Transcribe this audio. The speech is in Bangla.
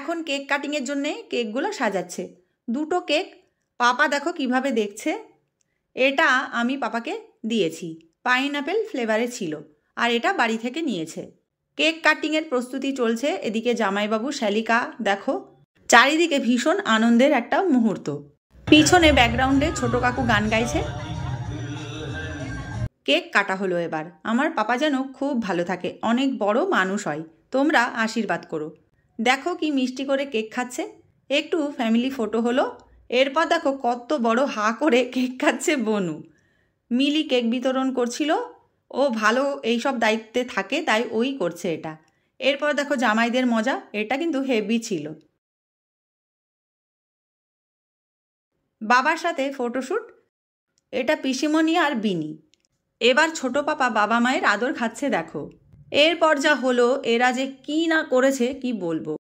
এখন কেক কাটিংয়ের জন্যে কেকগুলো সাজাচ্ছে। দুটো কেক পাপা দেখো কিভাবে দেখছে। এটা আমি পাপাকে দিয়েছি, পাইনঅ্যাপেল ফ্লেভারে ছিল, আর এটা বাড়ি থেকে নিয়েছে। কেক কাটিংয়ের প্রস্তুতি চলছে। এদিকে জামাইবাবু শ্যালিকা দেখো, চারিদিকে ভীষণ আনন্দের একটা মুহূর্ত। পিছনে ব্যাকগ্রাউন্ডে ছোট কাকু গান গাইছে। কেক কাটা হলো এবার। আমার পাপা যেন খুব ভালো থাকে, অনেক বড় মানুষ হয়, তোমরা আশীর্বাদ করো। দেখো কি মিষ্টি করে কেক খাচ্ছে। একটু ফ্যামিলি ফটো হলো। এরপর দেখো কত বড় হা করে কেক খাচ্ছে বনু। মিলি কেক বিতরণ করছিল, ও ভালো এইসব দায়িত্বে থাকে তাই ওই করছে এটা। এরপর দেখো জামাইদের মজা, এটা কিন্তু হেভি ছিল। বাবার সাথে ফটোশ্যুট, এটা পিসিমণি আর বিনি। এবার ছোট পাপা বাবা মায়ের আদর খাচ্ছে দেখো। এরপর যা হলো, এরা যে কি না করেছে কি বলবো।